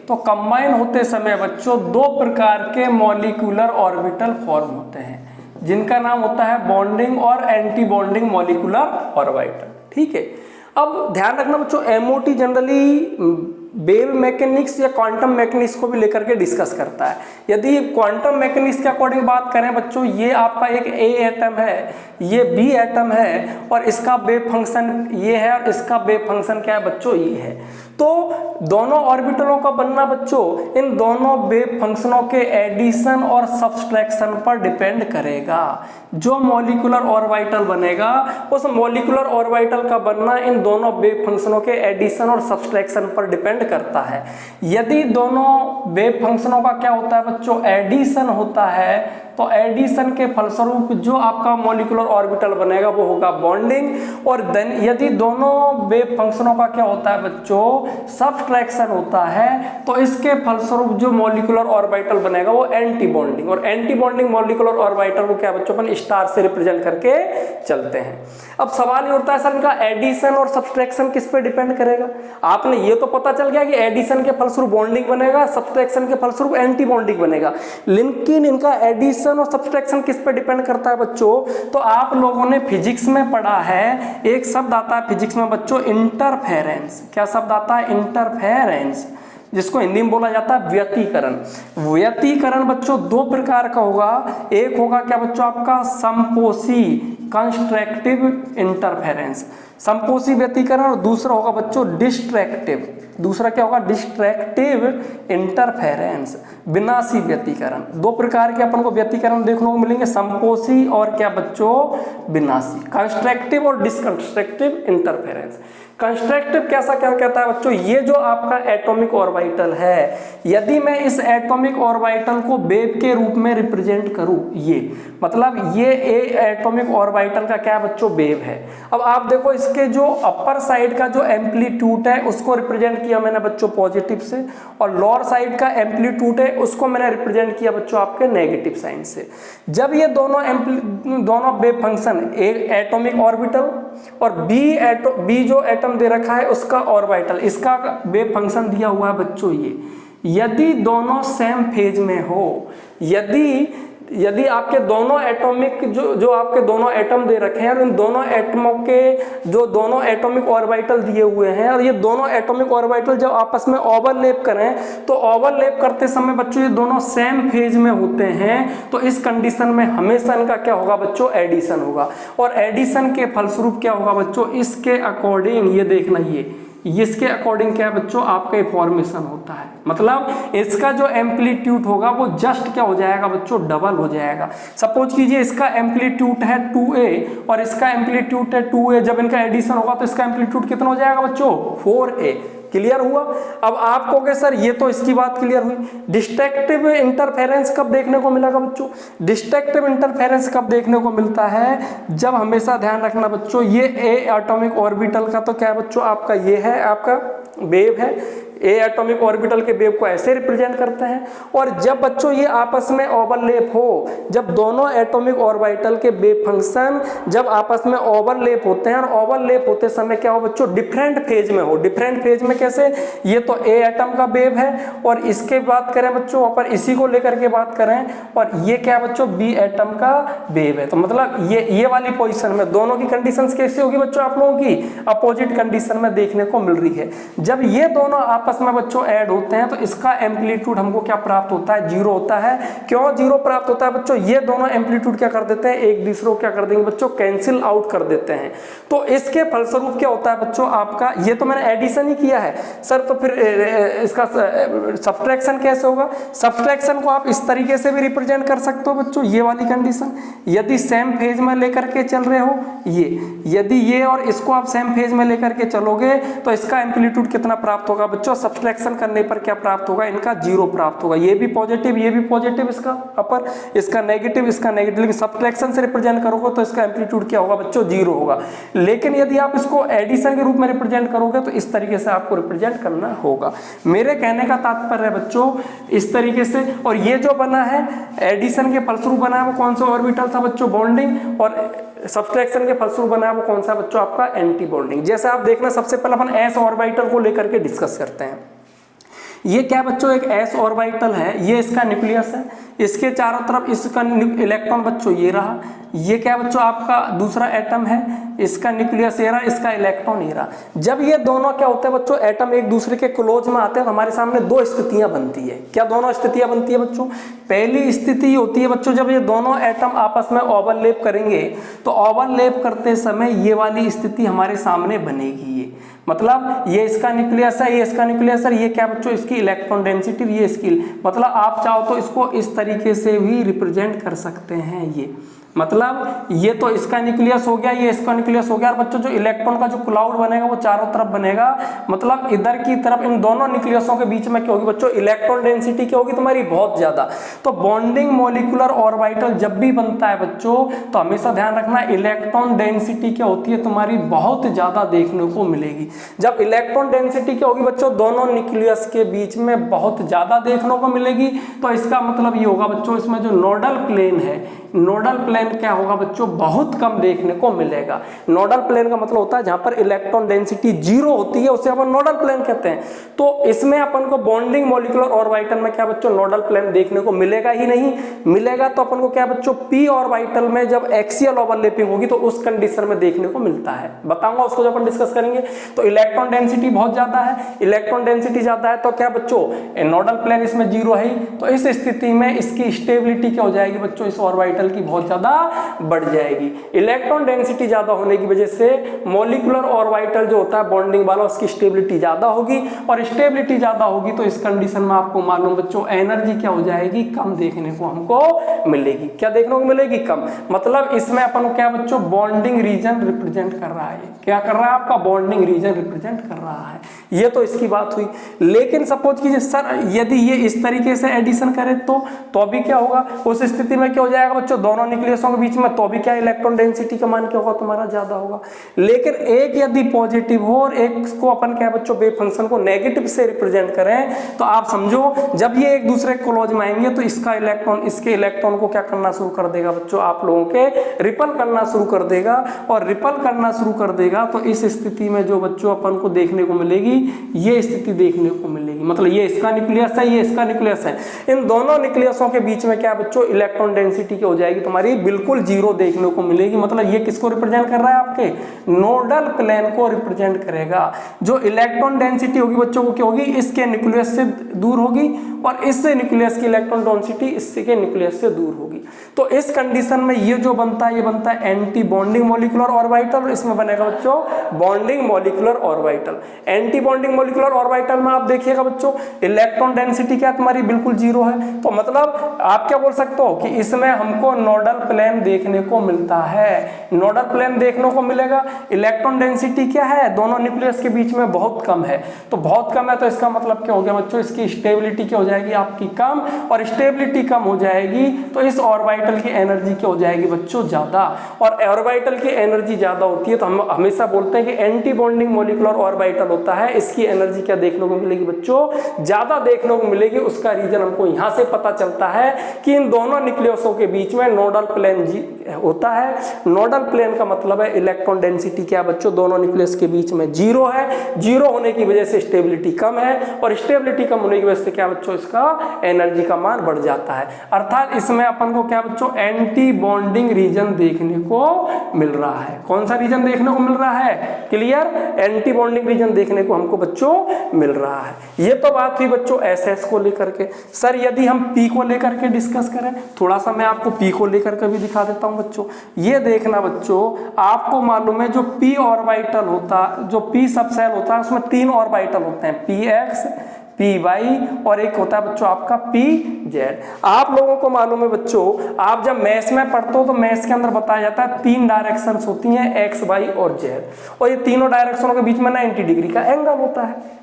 तो कंबाइन होते समय बच्चों दो प्रकार के मॉलिक्यूलर ऑर्बिटल फॉर्म होते हैं जिनका नाम होता है बॉन्डिंग और एंटी बॉन्डिंग मॉलिक्यूलर ऑर्बिटल। ठीक है, अब ध्यान रखना बच्चों एमओटी जनरली वेव मैकेनिक्स या क्वांटम मैकेनिक्स को भी लेकर के डिस्कस करता है। यदि क्वांटम मैकेनिक्स के अकॉर्डिंग बात करें बच्चों, ये आपका एक ए एटम है, ये बी एटम है और इसका वेव फंक्शन ये है और इसका वेव फंक्शन क्या है बच्चों, ये है। तो दोनों ऑर्बिटलों का बनना बच्चों इन दोनों वेव फंक्शनों के एडिशन और सब्सट्रैक्शन पर डिपेंड करेगा। जो मॉलिक्यूलर ऑर्बिटल बनेगा उस मॉलिक्यूलर ऑर्बिटल का बनना इन दोनों वेव फंक्शनों के एडिशन और सब्सट्रैक्शन पर डिपेंड करता है। यदि दोनों वेव फंक्शनों का क्या होता है बच्चों, एडिशन होता है, तो एडिशन के फलस्वरूप जो आपका मॉलिक्यूलर ऑर्बिटल बनेगा वो होगा बॉन्डिंग। और देन यदि दोनों वेव फंक्शनों का क्या होता है बच्चों, सब्सट्रैक्शन होता है, तो इसके फलस्वरूप जो मॉलिक्यूलर ऑर्बिटल बनेगा वो एंटी बॉन्डिंग। और एंटी बॉन्डिंग मॉलिक्यूलर ऑर्बिटल को क्या बच्चों अपन स्टार से रिप्रेजेंट करके चलते हैं। अब सवाल ये उठता है सर इनका एडिशन और सब्सट्रैक्शन किस पे डिपेंड करेगा। आपने ये तो पता चल गया कि एडिशन के फलस्वरूप बॉन्डिंग बनेगा, सब्सट्रैक्शन के फलस्वरूप एंटी बॉन्डिंग बनेगा, लेकिन इनका एडिशन और सब्सट्रैक्शन किस पे डिपेंड करता है बच्चों। तो आप लोगों ने फिजिक्स में पढ़ा है, एक शब्द आता है फिजिक्स में बच्चों इंटरफेरेंस। क्या शब्द आता है, इंटरफेरेंस, जिसको हिंदी में बोला जाता है व्यतिकरण। व्यतिकरण बच्चों दो प्रकार का होगा, एक होगा क्या बच्चों आपका संपोषी कंस्ट्रक्टिव इंटरफेरेंस, संपोषी व्यतिकरण, और दूसरा होगा बच्चों डिस्ट्रैक्टिव। दूसरा क्या होगा, डिस्ट्रैक्टिव इंटरफेरेंस, विनाशी व्यतिकरण। दो प्रकार के अपन को व्यतिकरण देखने को मिलेंगे, संपोषी और क्या बच्चों विनाशी, कंस्ट्रक्टिव और डिसकंस्ट्रक्टिव इंटरफेरेंस। कंस्ट्रक्टिव कैसा क्या कहता है बच्चों, ये जो आपका एटॉमिक ऑर्बिटल है, यदि मैं इस एटॉमिक ऑर्बिटल को वेव के रूप में रिप्रेजेंट करूं, ये मतलब ये एटॉमिक ऑर्बिटल का क्या बच्चों वेव है। अब आप देखो इसके जो अपर साइड का जो एम्पलीट्यूड है उसको रिप्रेजेंट किया मैंने बच्चों पॉजिटिव से, और लोअर साइड का एम्पलीट्यूड है उसको मैंने रिप्रेजेंट किया बच्चों आपके नेगेटिव साइन से। जब ये दोनों वेव फंक्शन, एक एटॉमिक ऑर्बिटल और बी जो एटम दे रखा है उसका ऑर्बिटल, इसका वेव फंक्शन दिया हुआ है बच्चों ये, यदि दोनों सेम फेज में हो, यदि आपके दोनों एटॉमिक जो आपके दोनों एटम दे रखे हैं और इन दोनों एटमों के जो दोनों एटॉमिक ऑर्बिटल दिए हुए हैं और ये दोनों एटॉमिक ऑर्बिटल जब आपस में ओवरलैप करें तो ओवरलैप करते समय बच्चों ये दोनों सेम फेज में होते हैं, तो इस कंडीशन में हमेशा इनका क्या होगा बच्चों, एडिशन होगा। और एडिशन के फलस्वरूप क्या होगा बच्चों, इसके अकॉर्डिंग ये देखना, ये इसके अकॉर्डिंग क्या है बच्चों आपका फॉर्मेशन होता है, मतलब इसका जो एम्पलीट्यूड होगा वो जस्ट क्या हो जाएगा बच्चों, डबल हो जाएगा। सपोज कीजिए इसका एम्पलीट्यूड है 2a और इसका एम्पलीट्यूड है 2a, जब इनका एडिशन होगा तो इसका एम्पलीट्यूड कितना हो जाएगा बच्चों, 4a। क्लियर हुआ। अब आप कहोगे सर ये तो इसकी बात क्लियर हुई, डिस्ट्रक्टिव इंटरफेरेंस कब देखने को मिलेगा बच्चों। डिस्ट्रक्टिव इंटरफेरेंस कब देखने को मिलता है, जब हमेशा ध्यान रखना बच्चों ये ए एटॉमिक ऑर्बिटल का तो क्या है बच्चों आपका ये है आपका वेव है, ए एटॉमिक ऑर्बिटल के वेव को ऐसे रिप्रेजेंट करते हैं। और जब बच्चों ये आपस में ओवरलैप हो, जब दोनों एटॉमिक ऑर्बिटल के वेव फंक्शन जब आपस में ओवरलैप होते हैं और ओवरलैप होते समय क्या हो बच्चों, डिफरेंट फेज में हो। डिफरेंट फेज में कैसे, ये तो ए एटम का वेव है और इसके बात करें बच्चों अपन इसी को लेकर के बात करें, और ये क्या बच्चों बी एटम का वेव है। तो मतलब ये वाली पोजीशन में दोनों की कंडीशंस कैसे होगी बच्चों, आप लोगों की अपोजिट कंडीशन में देखने को मिल रही है। जब ये दोनों आपस में बच्चों ऐड होते हैं तो इसका एम्पलीट्यूड हमको क्या प्राप्त होता है, जीरो होता है। क्यों जीरो प्राप्त होता है बच्चों, ये दोनों एम्पलीट्यूड क्या कर देते हैं, एक दूसरे को क्या कर देंगे बच्चों, कैंसिल आउट कर देते हैं। तो इसके फलस्वरूप क्या होता है बच्चों आपका, ये तो मैंने एडिशन ही किया है सर, तो फिर इसका सब्ट्रैक्शन कैसे होगा। सब्ट्रैक्शन को आप इस तरीके से भी रिप्रेजेंट कर सकते हो बच्चों, ये वाली कंडीशन, यदि सेम फेज में लेकर के चल रहे हो, ये यदि ये और इसको आप सेम फेज में लेकर के चलोगे तो इसका एम्पलीट्यूड कितना प्राप्त होगा बच्चों, सब्ट्रैक्शन करने पर क्या प्राप्त होगा, इनका 0 प्राप्त होगा। ये भी पॉजिटिव इसका अपर, इसका नेगेटिव, इसका नेगेटिव, लेकिन सब्ट्रैक्शन से रिप्रेजेंट करोगे तो इसका एम्पलीट्यूड क्या होगा बच्चों, 0 होगा। लेकिन यदि आप इसको एडिशन के रूप में रिप्रेजेंट करोगे तो इस तरीके से आपको रिप्रेजेंट करना होगा। मेरे कहने का तात्पर्य है बच्चों इस तरीके से। और ये जो बना है एडिशन के फलस्वरूप बना है वो कौन सा ऑर्बिटल था बच्चों, बॉन्डिंग, और सब्ट्रैक्शन के फलस्वरूप बना है वो कौन सा बच्चों, आपका एंटी बॉन्डिंग। जैसे आप देखना, सबसे पहले अपन एस ऑर्बिटल को लेकर के डिस्कस करते हैं। ये क्या बच्चों, एक एस ऑर्बिटल है, ये इसका न्यूक्लियस है, इसके चारों तरफ इसका इलेक्ट्रॉन बच्चों ये रहा, ये क्या बच्चों आपका दूसरा एटम है, इसका न्यूक्लियस ये रहा, इसका इलेक्ट्रॉन ये रहा। जब ये दोनों क्या होते हैं बच्चों, एटम एक दूसरे के क्लोज में आते हैं तो हमारे सामने दो स्थितियां बनती है। क्या दोनों स्थितियां बनती है बच्चों, पहली स्थिति होती है बच्चों जब ये दोनों एटम आपस में ओवरलैप करेंगे, तो ओवरलैप करते समय ये वाली स्थिति हमारे सामने बनेगी। ये मतलब ये इसका न्यूक्लियस है, ये इसका न्यूक्लियस है, ये क्या बच्चों इसकी इलेक्ट्रॉन डेंसिटी, ये इसकी, मतलब आप चाहो तो इसको इस तरीके से भी रिप्रेजेंट कर सकते हैं। ये मतलब ये तो इसका न्यूक्लियस हो गया, ये इसका न्यूक्लियस हो गया, और बच्चों जो इलेक्ट्रॉन का जो क्लाउड बनेगा वो चारों तरफ बनेगा। मतलब इधर की तरफ इन दोनों न्यूक्लियसों के बीच में क्या होगी बच्चों, इलेक्ट्रॉन डेंसिटी क्या होगी तुम्हारी, बहुत ज्यादा। तो बॉन्डिंग मॉलिक्यूलर ऑर्बिटल जब भी बनता है बच्चों तो हमेशा ध्यान रखना इलेक्ट्रॉन डेंसिटी क्या होती है तुम्हारी, बहुत ज्यादा देखने को मिलेगी। जब इलेक्ट्रॉन डेंसिटी क्या होगी बच्चों, दोनों न्यूक्लियस के बीच में बहुत ज्यादा देखने को मिलेगी, तो इसका मतलब ये होगा बच्चों इसमें जो नोडल प्लेन है, नोडल प्लेन क्या होगा बच्चों, बहुत कम देखने को मिलेगा। नोडल प्लेन का मतलब होता है जहां पर इलेक्ट्रॉन डेंसिटी 0 होती है उसे अपन नोडल प्लेन कहते हैं। तो इसमें अपन को बॉन्डिंग मॉलिक्यूलर ऑर्बिटल में क्या बच्चों, नोडल प्लेन देखने को मिलेगा ही नहीं। मिलेगा तो अपन को क्या बच्चों, पी ऑर्बिटल में जब एक्सियल ओवरलैपिंग होगी तो उस कंडीशन में देखने को मिलता है। बताऊंगा उसको जब अपन डिस्कस करेंगे। तो इलेक्ट्रॉन डेंसिटी बहुत ज्यादा है, इलेक्ट्रॉन डेंसिटी ज्यादा है तो क्या बच्चों, नोडल प्लेन इसमें 0 है, तो इस स्थिति में इसकी स्टेबिलिटी क्या हो जाएगी बच्चों, इस ऑर्बिटल की बहुत ज्यादा बढ़ जाएगी। इलेक्ट्रॉन डेंसिटी ज्यादा होने की वजह से मॉलिक्यूलर ऑर्बिटल जो होता है बॉन्डिंग वाला, उसकी स्टेबिलिटी ज्यादा होगी, और स्टेबिलिटी ज्यादा होगी तो इस कंडीशन में आपको मालूम बच्चों एनर्जी क्या हो जाएगी, कम देखने को हमको मिलेगी। क्या देखने को मिलेगी, कम। मतलब इसमें अपन क्या बच्चों, बॉन्डिंग रीजन रिप्रेजेंट कर रहा है। क्या कर रहा है आपका, बॉन्डिंग रीजन रिप्रेजेंट कर रहा है। ये तो इसकी बात हुई। लेकिन सपोज कीजिए सर यदि ये इस तरीके से एडिशन करे तो भी क्या होगा, उस स्थिति में क्या हो जाएगा बच्चों, दोनों न्यूक्लियसों के बीच में तो भी क्या इलेक्ट्रॉन डेंसिटी का मान क्या होगा तुम्हारा, ज्यादा होगा। लेकिन एक यदि पॉजिटिव हो और एक को अपन क्या बच्चों वेव फंक्शन को नेगेटिव से रिप्रेजेंट करें, तो आप समझो जब ये एक दूसरे क्लोज में आएंगे तो इसका इलेक्ट्रॉन इसके इलेक्ट्रॉन को क्या करना शुरू कर देगा बच्चों, आप लोगों के रिपल करना शुरू कर देगा। और रिपल करना शुरू कर देगा तो इस स्थिति में जो बच्चों अपन को देखने को मिलेगी, ये स्थिति देखने को मिलेगी। मतलब ये इसका न्यूक्लियस है, ये इसका न्यूक्लियस है, इन दोनों न्यूक्लियसों के बीच में क्या बच्चों, इलेक्ट्रॉन डेंसिटी क्या हो जाएगी तुम्हारी, बिल्कुल 0 देखने को मिलेगी। मतलब ये किसको रिप्रेजेंट कर रहा है, आपके नोडल प्लेन को रिप्रेजेंट करेगा। जो इलेक्ट्रॉन डेंसिटी होगी बच्चों को क्या होगी, इसके न्यूक्लियस से दूर होगी, और इससे न्यूक्लियस की इलेक्ट्रॉन डेंसिटी इसके न्यूक्लियस से दूर होगी। तो इस कंडीशन में ये जो बनता है, ये बनता है एंटी बॉन्डिंग मॉलिक्यूलर ऑर्बिटल, और इसमें बनेगा बच्चों bonding molecular orbital. Anti bonding molecular orbital में आप देखिएगा बच्चों इलेक्ट्रॉन डेंसिटी क्या तुम्हारी, बिल्कुल 0 है। तो मतलब आप क्या बोल सकते हो कि इसमें हमको नोडल प्लेन देखने को मिलता है, नोडल प्लेन देखने को मिलेगा। इलेक्ट्रॉन डेंसिटी क्या है, दोनों न्यूक्लियस के बीच में बहुत कम है, तो बहुत कम है तो इसका मतलब क्या हो गया बच्चों, इसकी स्टेबिलिटी क्या हो जाएगी आपकी कम, और स्टेबिलिटी कम हो जाएगी तो इस ऑर्बिटल की एनर्जी क्या हो जाएगी बच्चों, ज्यादा। और ऑर्बिटल की एनर्जी ज्यादा होती है तो हम हमेशा बोलते हैं कि एंटी बॉन्डिंग मॉलिक्यूलर ऑर्बिटल होता है, इसकी एनर्जी क्या देखने को मिलेगी बच्चों, ज्यादा देखने को मिलेगी। उसका रीजन हमको यहां से पता चलता है कि इन दोनों न्यूक्लियसों के बीच में नोडल प्लेन होता है। नोडल प्लेन का मतलब है इलेक्ट्रॉन डेंसिटी क्या बच्चों, दोनों न्यूक्लियस के बीच में 0 है, 0 होने की वजह से स्टेबिलिटी कम है, और स्टेबिलिटी कम होने की वजह से क्या बच्चों, इसका एनर्जी का मान बढ़ जाता है। अर्थात इसमें अपन को क्या बच्चों, एंटी बॉन्डिंग रीजन देखने को मिल रहा है। कौन सा रीजन देखने को मिल रहा है, क्लियर, एंटी बॉन्डिंग रीजन देखने को हमको बच्चों मिल रहा है। ये तो बात हुई बच्चों एसएस को लेकर के। सर यदि हम पी को लेकर के डिस्कस करें, थोड़ा सा मैं आपको पी को लेकर के भी दिखा देता हूं बच्चों। ये देखना बच्चों, आपको मालूम है जो पी ऑर्बिटल होता, जो पी सबसेल होता है उसमें 3 ऑर्बिटल होते हैं, पी एक्स, पी वाई, और एक होता है बच्चों आपका पी जेड। आप लोगों को मालूम है बच्चों, आप जब मैथ्स में पढ़ते हो तो मैथ्स के अंदर बताया जाता है 3 डायरेक्शंस होती हैं, एक्स वाई और जेड, और ये तीनों डायरेक्शनों के बीच में 90 डिग्री का एंगल होता है।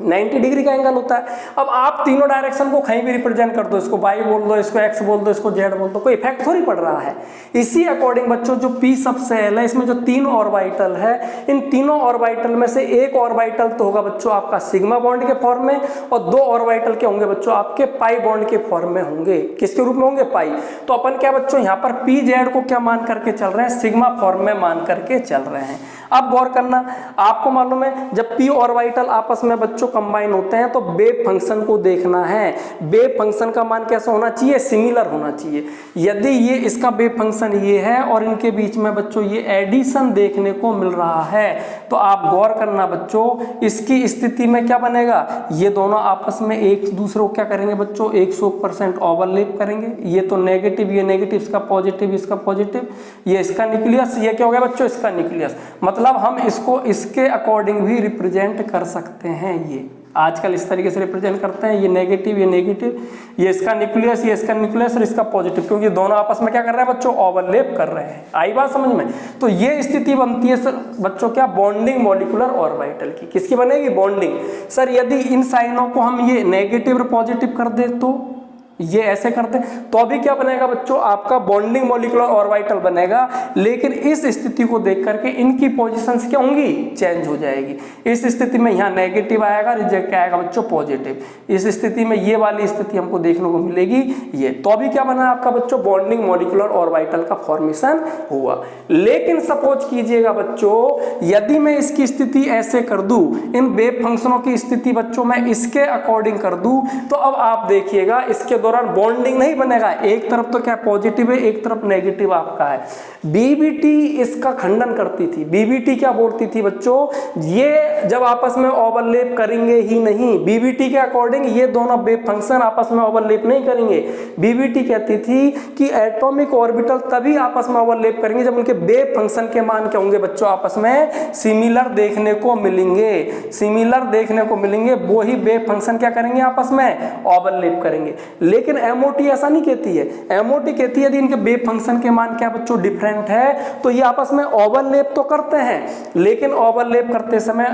90 डिग्री का एंगल होता है। अब आप तीनों डायरेक्शन को कहीं भी रिप्रेजेंट कर दो, इसको y बोल दो, इसको x बोल दो, इसको z बोल दो, कोई इफेक्ट थोड़ी पड़ रहा है। इसी अकॉर्डिंग बच्चों जो p सबसे l है, इसमें जो 3 ऑर्बिटल है, इन तीनों ऑर्बिटल में से एक ऑर्बिटल तो होगा बच्चों आपका सिग्मा बॉन्ड के फॉर्म में, और 2 ऑर्बिटल के होंगे बच्चों आपके पाई बॉन्ड के फॉर्म में होंगे। किसके रूप में होंगे? पाई। तो अपन क्या बच्चों यहाँ पर pz को क्या मान करके चल रहे हैं? सिग्मा फॉर्म में मान करके चल रहे हैं। अब गौर करना, आपको मालूम है जब p ऑर्बिटल आपस में बच्चों कंबाइन होते हैं तो वेव फंक्शन को देखना है। वेव फंक्शन का मान कैसा होना चाहिए? सिमिलर होना चाहिए। यदि ये इसका वेव फंक्शन ये है और इनके बीच में बच्चों ये एडिशन देखने को मिल रहा है, तो आप गौर करना बच्चों, इसकी स्थिति में क्या बनेगा? ये दोनों आपस में एक दूसरे को क्या करेंगे बच्चों? 100% ओवरलैप करेंगे। ये तो नेगेटिव, ये नेगेटिव, इसका पॉजिटिव, इसका पॉजिटिव, ये इसका न्यूक्लियस, ये क्या हो गया बच्चों? इसका न्यूक्लियस। मतलब हम इसको इसके अकॉर्डिंग भी रिप्रेजेंट कर सकते हैं। ये आजकल इस तरीके से रिप्रेजेंट करते हैं, ये नेगेटिव, ये नेगेटिव, ये इसका न्यूक्लियस, ये इसका न्यूक्लियस और इसका पॉजिटिव, क्योंकि दोनों आपस में क्या कर रहे हैं बच्चों? ओवरलैप कर रहे हैं। आई बात समझ में? तो ये स्थिति बनती है सर बच्चों क्या? बॉन्डिंग मॉलिक्यूलर ऑर्बिटल की। किसकी बनेगी? बॉन्डिंग। सर यदि इन साइनों को हम ये नेगेटिव और पॉजिटिव कर दे, तो ये ऐसे करते हैं, तो अभी क्या बनेगा बच्चों? आपका बॉन्डिंग मॉलिक्यूलर ऑर्बिटल बनेगा। लेकिन इस स्थिति को देख करके इनकी पोजीशंस क्या होंगी? चेंज हो जाएगी। इस स्थिति में यहाँ नेगेटिव आएगा, रिजेक्ट आएगा बच्चों पॉजिटिव। इस स्थिति में ये वाली स्थिति हमको देखने को मिलेगी ये। तो अभी क्या बना आपका बच्चों? बॉन्डिंग मॉलिक्यूलर ऑर्बिटल का फॉर्मेशन हुआ। लेकिन सपोज कीजिएगा बच्चों, यदि मैं इसकी स्थिति ऐसे कर दूं, इन वेव फंक्शनों की स्थिति बच्चों मैं इसके अकॉर्डिंग कर दूं, तो अब आप देखिएगा इसके दौरान बॉन्डिंग नहीं बनेगा। एक तरफ तो क्या पॉजिटिव है, एक तरफ नेगेटिव आपका है। बीबीटी इसका खंडन करती थी। बीबीटी क्या बोलती थी बच्चों? ये जब आपस में ओवरलैप करेंगे ही नहीं। बीबीटी के अकॉर्डिंग ये दोनों वेव फंक्शन आपस में ओवरलैप नहीं करेंगे। बीबीटी कहती थी कि एटॉमिक ऑर्बिटल तभी आपस में ओवरलैप करेंगे जब उनके वेव फंक्शन के मान क्या होंगे बच्चों? आपस में सिमिलर देखने को मिलेंगे। सिमिलर देखने को मिलेंगे, वो ही वेव फंक्शन क्या करेंगे? आपस में ओवरलैप करेंगे। लेकिन एमओटी ऐसा नहीं कहती है। एमओटी कहती है यदि इनके वेव फंक्शन के मान क्या बच्चों? डिफरेंट है, तो ये आपस में ओवरलैप तो करते हैं, लेकिन ओवरलैप करते समय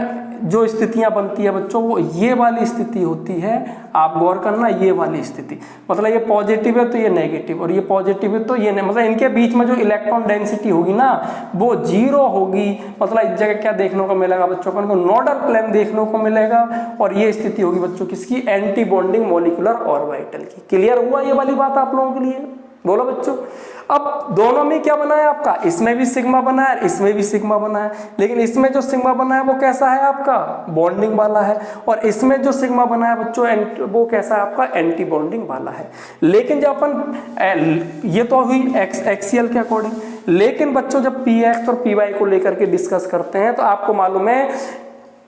जो स्थितियां बनती है बच्चों, वो ये वाली स्थिति होती है। आप गौर करना, ये वाली स्थिति, मतलब ये पॉजिटिव है तो ये नेगेटिव, और ये पॉजिटिव है तो ये नहीं, मतलब इनके बीच में जो इलेक्ट्रॉन डेंसिटी होगी ना, वो 0 होगी। मतलब इस जगह क्या देखने को मिलेगा बच्चों को? नोडल प्लेन देखने को मिलेगा। और ये स्थिति होगी बच्चों किसकी? एंटी बॉन्डिंग मॉलिक्यूलर ऑर्बिटल की। क्लियर हुआ ये वाली बात आप लोगों के लिए? बोलो बच्चों। अब दोनों में क्या बना है आपका? इसमें भी सिग्मा बना है, इसमें भी सिग्मा बना है। लेकिन इसमें जो सिग्मा बना है वो कैसा है आपका? बॉन्डिंग वाला है। और इसमें जो सिग्मा बना है बच्चों, वो कैसा है आपका? एंटी बॉन्डिंग वाला है। लेकिन जब अपन ये तो हुई एक्सियल के अकॉर्डिंग, लेकिन बच्चों जब पी एक्स और पी वाई को लेकर के डिस्कस करते हैं, तो आपको मालूम है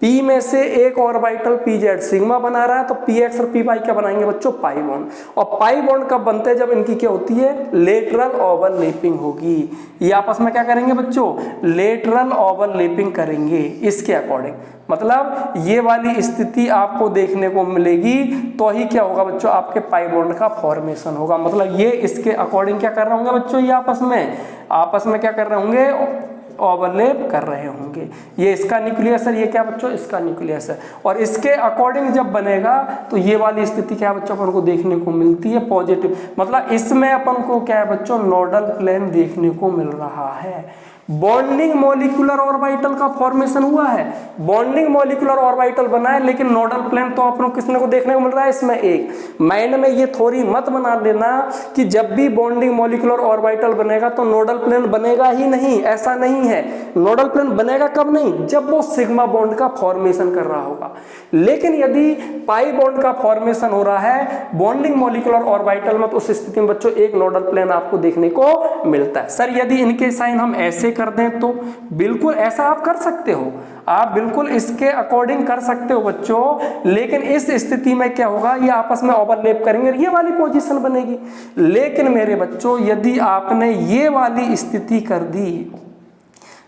P में से एक ऑर्बिटल PZ सिग्मा बना रहा है, तो PX और PY क्या बनाएंगे बच्चों? Pi bond. और पाई बॉन्ड कब बनते हैं? जब इनकी क्या होती है? लेटरल ओवरलैपिंग होगी। ये आपस में क्या करेंगे बच्चों? लेटरल ओवरलैपिंग करेंगे इसके अकॉर्डिंग। मतलब ये वाली स्थिति आपको देखने को मिलेगी, तो ही क्या होगा बच्चों? आपके पाई बॉन्ड का फॉर्मेशन होगा। मतलब ये इसके अकॉर्डिंग क्या कर रहे होंगे बच्चों? ये आपस में क्या कर रहे होंगे? ओवरलैप कर रहे होंगे। ये इसका न्यूक्लियस है, ये क्या बच्चों? इसका न्यूक्लियस है। और इसके अकॉर्डिंग जब बनेगा तो ये वाली स्थिति क्या बच्चों अपन को देखने को मिलती है? पॉजिटिव। मतलब इसमें अपन को क्या है बच्चों? नोडल प्लेन देखने को मिल रहा है। बॉन्डिंग मॉलिक्यूलर ऑर्बिटल का फॉर्मेशन हुआ है, बॉन्डिंग मॉलिक्यूलर ऑर्बिटल बना है, लेकिन नोडल प्लेन तो अपन को किसने को देखने को मिल रहा है? इसमें एक। माइंड में ये थोड़ी मत बना लेना कि जब भी बॉन्डिंग मॉलिक्यूलर ऑर्बिटल बनेगा तो नोडल प्लेन बनेगा ही नहीं, ऐसा नहीं है। नोडल प्लेन बनेगा कब नहीं? जब वो सिग्मा बॉन्ड का फॉर्मेशन कर रहा होगा। लेकिन यदि पाई बॉन्ड का फॉर्मेशन हो रहा है बॉन्डिंग मॉलिक्यूलर ऑर्बिटल में, तो उस स्थिति में बच्चों एक नोडल प्लेन आपको देखने को मिलता है। सर यदि इनके साइन हम ऐसे कर दें, तो बिल्कुल ऐसा आप कर सकते हो, आप बिल्कुल इसके अकॉर्डिंग कर सकते हो बच्चों। लेकिन इस स्थिति में क्या होगा? ये आपस में ओवरलैप करेंगे, ये वाली पोजीशन बनेगी। लेकिन मेरे बच्चों यदि आपने ये वाली स्थिति कर दी,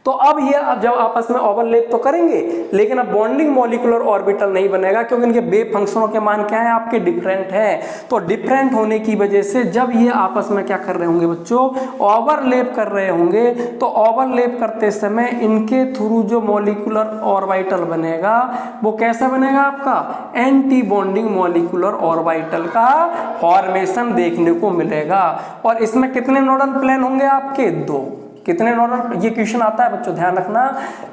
तो अब ये जब आपस में ओवरलैप तो करेंगे, लेकिन अब बॉन्डिंग मॉलिक्यूलर ऑर्बिटल नहीं बनेगा, क्योंकि इनके वेव फंक्शनों के मान क्या है आपके डिफरेंट है। तो डिफरेंट होने की वजह से जब ये आपस में क्या कर रहे होंगे बच्चों, ओवरलैप कर रहे होंगे, तो ओवरलैप करते समय इनके थ्रू जो मॉलिक्यूलर ऑर्बिटल बनेगा वो कैसा बनेगा आपका, एंटी बॉन्डिंग मॉलिक्यूलर ऑर्बिटल का फॉर्मेशन देखने को मिलेगा। और इसमें कितने नोडल प्लेन होंगे आपके, 2। कितने नोडल, ये क्वेश्चन आता है बच्चों, ध्यान रखना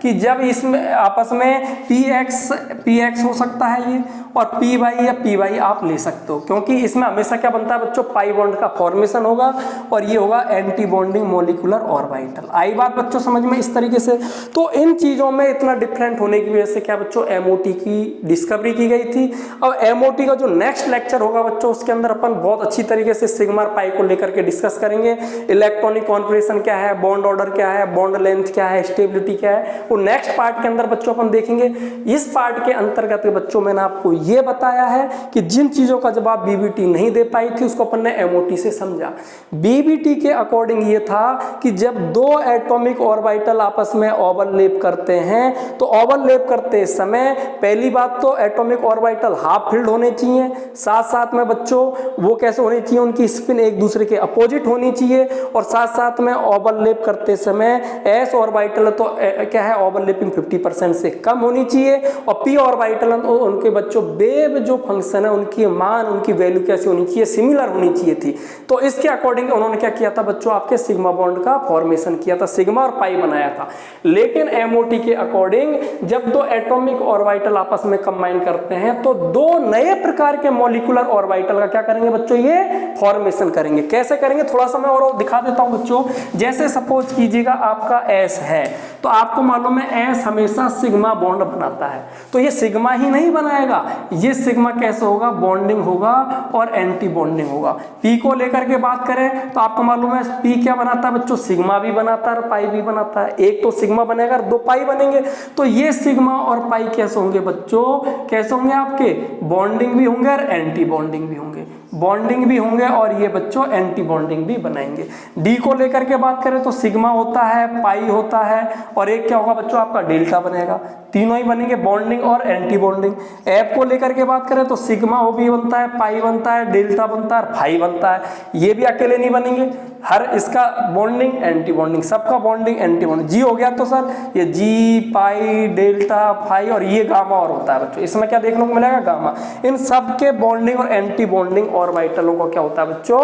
कि जब इसमें आपस में px हो सकता है ये, और py या py आप ले सकते हो, क्योंकि इसमें हमेशा क्या बनता है बच्चों, पाई बॉन्ड का फॉर्मेशन होगा, और ये होगा एंटी बॉन्डिंग मॉलिक्यूलर ऑर्बिटल। आई बात बच्चों समझ में इस तरीके से। तो इन चीजों में इतना डिफरेंट होने की वजह से क्या बच्चों, MOT की डिस्कवरी की गई थी। अब MOT का जो नेक्स्ट लेक्चर होगा बच्चों, उसके अंदर अपन बहुत अच्छी तरीके से सिग्मा और पाई को लेकर के डिस्कस करेंगे। इलेक्ट्रॉनिक कॉन्फिगरेशन क्या है, बॉन्ड ऑर्डर क्या है, बॉन्ड लेंथ क्या है, स्टेबिलिटी क्या है, वो नेक्स्ट पार्ट के अंदर बच्चों अपन देखेंगे। इस पार्ट के अंतर्गत बच्चों मैंने आपको ये बताया है कि जिन चीजों का जवाब बीबीटी नहीं दे पाई थी उसको अपन ने MOT से समझा। बीबीटी के अकॉर्डिंग ये था कि जब 2 एटॉमिक ऑर्बिटल आपस में ओवरलैप करते हैं, तो ओवरलैप करते समय पहली बात तो एटॉमिक ऑर्बिटल हाफ फिल्ड होने चाहिए, साथ साथ में बच्चों वो कैसे होने चाहिए, उनकी स्पिन एक दूसरे के अपोजिट होनी चाहिए, और साथ साथ में ओवरलैप करते समय s ऑर्बिटल तो क्या है, ओवरलैपिंग 50% से कम होनी चाहिए, और p ऑर्बिटल तो उनके बच्चों वेव जो फंक्शन है उनकी मान, उनकी वैल्यू कैसी होनी चाहिए, सिमिलर होनी चाहिए थी। तो इसके अकॉर्डिंग उन्होंने क्या किया था बच्चों, आपके सिग्मा बॉन्ड का फॉर्मेशन किया था, सिग्मा और पाई बनाया था। लेकिन MOT के अकॉर्डिंग जब 2 एटॉमिक ऑर्बिटल आपस में कंबाइन करते हैं, तो 2 नए प्रकार के मॉलिक्यूलर ऑर्बिटल का क्या करेंगे बच्चों, ये फॉर्मेशन करेंगे। कैसे करेंगे थोड़ा सा मैं और दिखा देता हूं बच्चों। जैसे सपोज कीजिएगा आपका S है, तो आपको मालूम है S हमेशा सिग्मा बॉन्ड बनाता है, तो ये सिग्मा ही नहीं बनाएगा, ये सिग्मा कैसे होगा, बॉन्डिंग होगा और एंटी बॉन्डिंग होगा। P को लेकर के बात करें तो आपको मालूम है P क्या बनाता है बच्चों, सिग्मा भी बनाता है और पाई भी बनाता है। एक तो सिग्मा बनेगा और 2 पाई बनेंगे, तो ये सिग्मा और पाई कैसे होंगे बच्चों, कैसे होंगे आपके, बॉन्डिंग भी होंगे और एंटी बॉन्डिंग भी होंगे, बॉन्डिंग भी होंगे और ये बच्चों एंटी बॉन्डिंग भी बनाएंगे। D को लेकर के बात करें तो सिग्मा होता है, पाई होता है, और एक क्या होगा बच्चों आपका डेल्टा बनेगा, तीनों ही बनेंगे, बॉन्डिंग और एंटी बॉन्डिंग। F को लेकर के बात करें तो सिग्मा वो भी बनता है, पाई बनता है, डेल्टा बनता है और फाई बनता है। ये भी अकेले नहीं बनेंगे, हर इसका बॉन्डिंग एंटी बॉन्डिंग, सबका बॉन्डिंग एंटी बॉन्डिंग। G हो गया तो सर ये G, पाई, डेल्टा, फाई और ये गामा और होता है बच्चों, इसमें क्या देखने को मिलेगा, गामा। इन सबके बॉन्डिंग और एंटी बॉन्डिंग ऑर्बिटलों का क्या होता है बच्चों,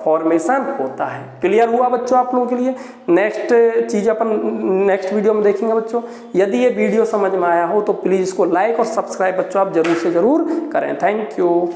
फॉर्मेशन होता है। क्लियर हुआ बच्चों आप लोगों के लिए। नेक्स्ट चीज अपन नेक्स्ट वीडियो में देखेंगे बच्चों। यदि ये वीडियो समझ में आया हो तो प्लीज इसको लाइक और सब्सक्राइब बच्चों आप जरूर से जरूर करें। Thank you.